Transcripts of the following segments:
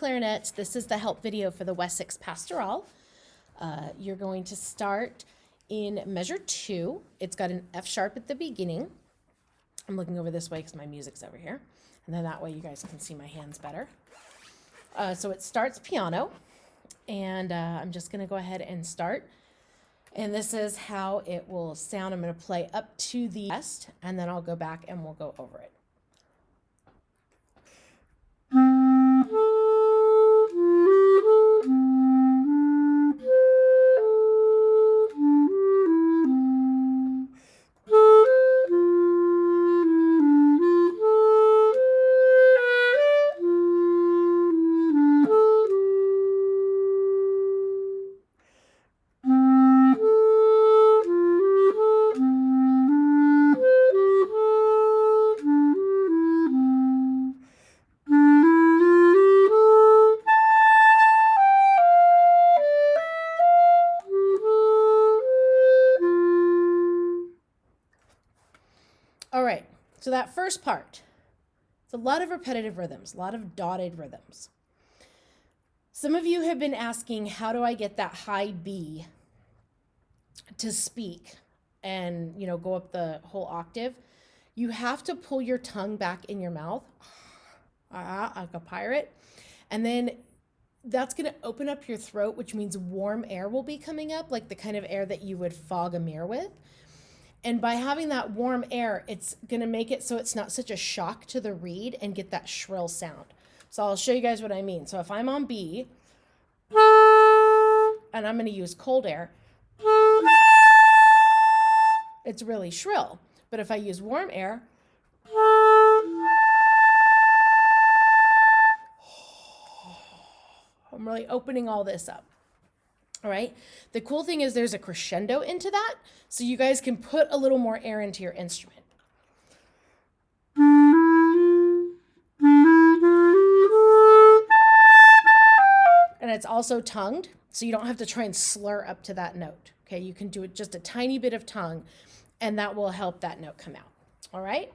clarinets. This is the help video for the Wessex Pastoral. You're going to start in measure 2. It's got an F sharp at the beginning. I'm looking over this way because my music's over here. And then that way you guys can see my hands better. So it starts piano. And I'm just going to go ahead and start. And this is how it will sound. I'm going to play up to the rest, and then I'll go back and we'll go over it. All right, so that first part, it's a lot of repetitive rhythms, a lot of dotted rhythms. Some of you have been asking, how do I get that high B to speak and, go up the whole octave? You have to pull your tongue back in your mouth, like a pirate, and then that's going to open up your throat, which means warm air will be coming up, like the kind of air that you would fog a mirror with. And by having that warm air, it's going to make it so it's not such a shock to the reed and get that shrill sound. So I'll show you guys what I mean. So if I'm on B, and I'm going to use cold air, it's really shrill. But if I use warm air, I'm really opening all this up. All right. The cool thing is there's a crescendo into that, so you guys can put a little more air into your instrument. And it's also tongued, so you don't have to try and slur up to that note. Okay, you can do it just a tiny bit of tongue, and that will help that note come out. All right.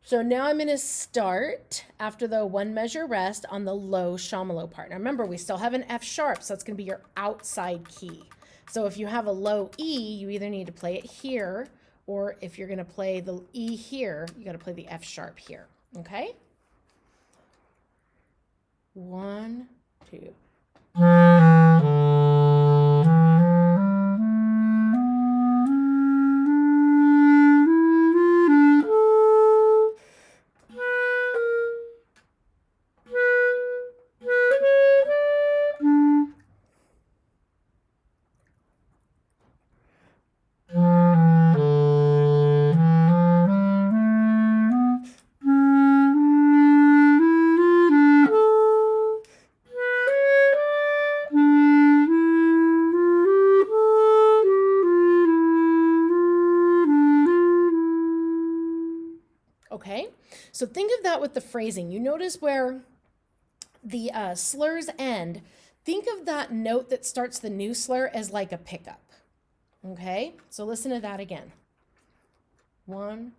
So now I'm going to start after the one measure rest on the low tremolo part. Now remember, we still have an F sharp, so that's going to be your outside key. So if you have a low E, you either need to play it here, or if you're going to play the E here, you got to play the F sharp here. Okay? 1, 2. Okay, so think of that with the phrasing. You notice where the slurs end. Think of that note that starts the new slur as like a pickup. Okay, so listen to that again. 1.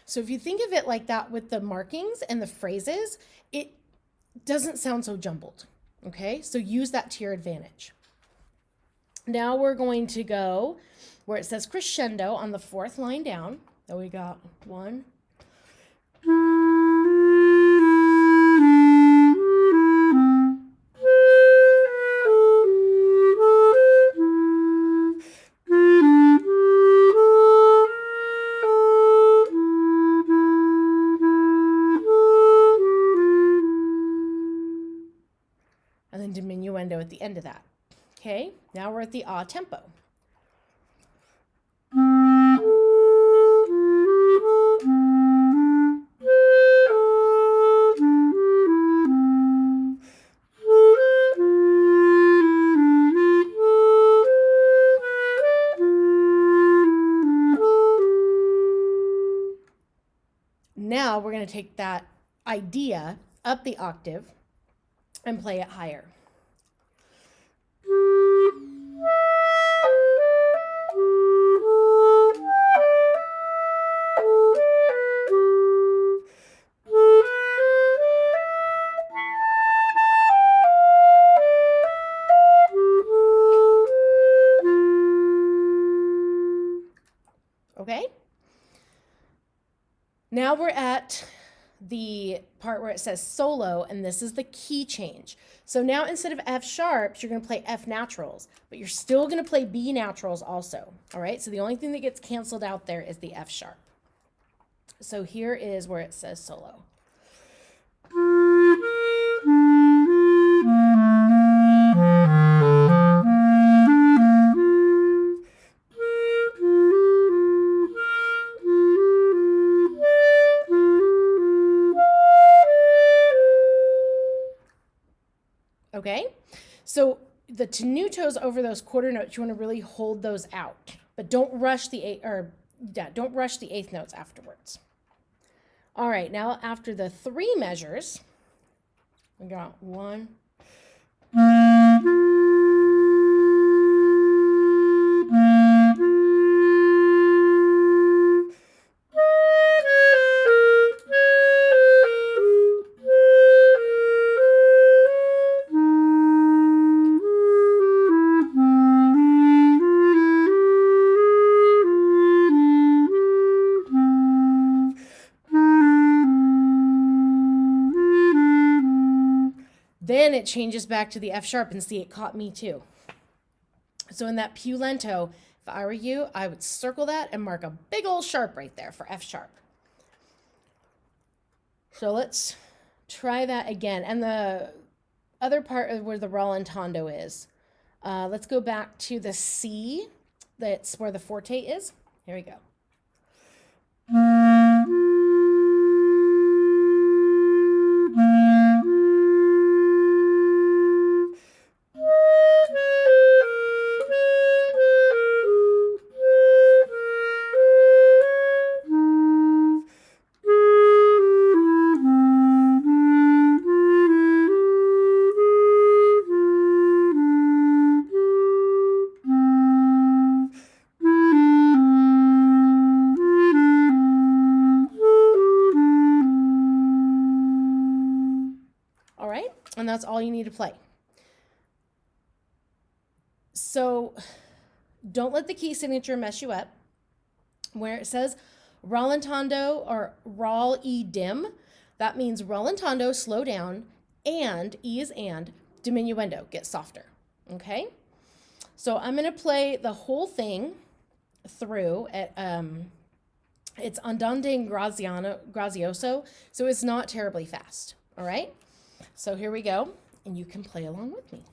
So if you think of it like that with the markings and the phrases, it doesn't sound so jumbled. Okay, so use that to your advantage. Now we're going to go where it says crescendo on the 4th line down. So we got 1. And then diminuendo at the end of that. Okay, now we're at the ah tempo. Now we're going to take that idea up the octave and play it higher. Okay? Now we're at the part where it says solo, and this is the key change. So now instead of F sharps, you're going to play F naturals, but you're still going to play B naturals also. All right? So the only thing that gets canceled out there is the F sharp. So here is where it says solo. Okay, so the tenutos over those quarter notes, you want to really hold those out, but don't rush the eighth notes afterwards. All right, now after the three measures, we got 1. Then it changes back to the F sharp, and see, it caught me too. So in that più lento, if I were you, I would circle that and mark a big old sharp right there for F sharp. So let's try that again. And the other part of where the rallentando is, let's go back to the C, that's where the forte is. Here we go. And that's all you need to play. So don't let the key signature mess you up. Where it says rallentando or rall E dim, that means rallentando, slow down, and E is and, diminuendo, get softer. Okay? So I'm going to play the whole thing through at it's andante grazioso, so it's not terribly fast. All right? So here we go, and you can play along with me.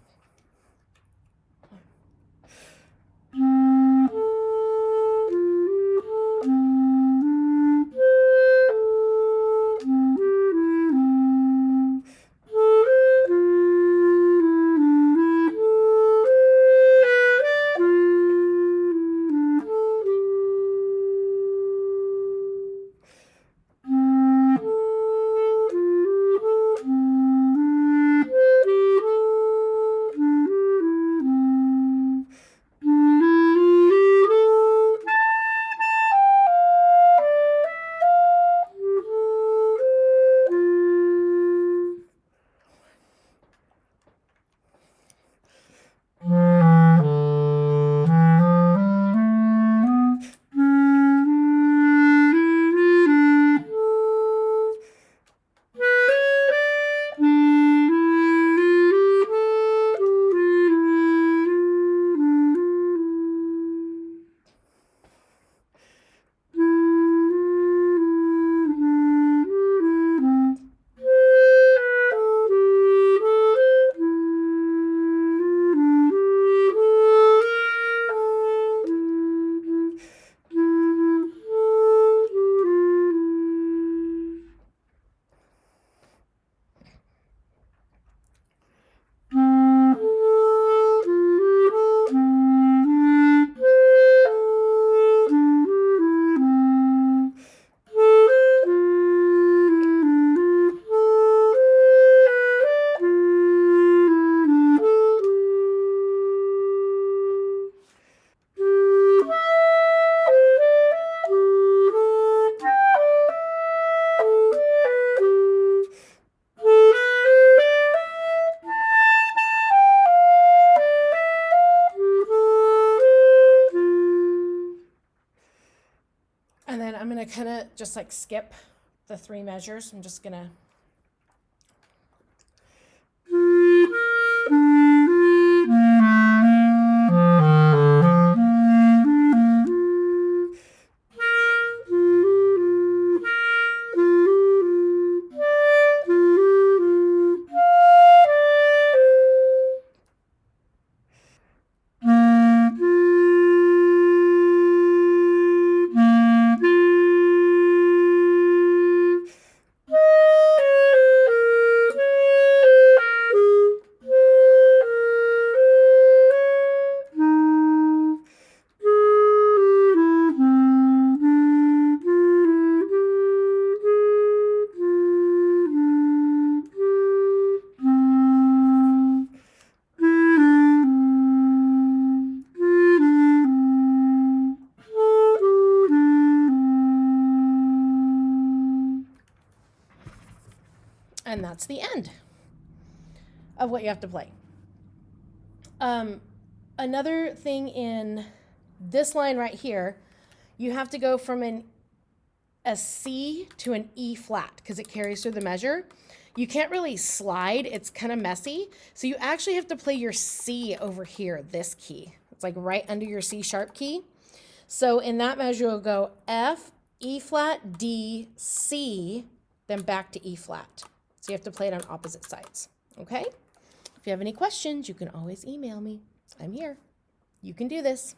just like skip the 3 measures. I'm just gonna. And that's the end of what you have to play. Another thing in this line right here, you have to go from a C to an E flat because it carries through the measure. You can't really slide. It's kind of messy. So you actually have to play your C over here, this key. It's like right under your C sharp key. So in that measure, you'll go F, E flat, D, C, then back to E flat. So you have to play it on opposite sides, okay? If you have any questions, you can always email me. I'm here. You can do this.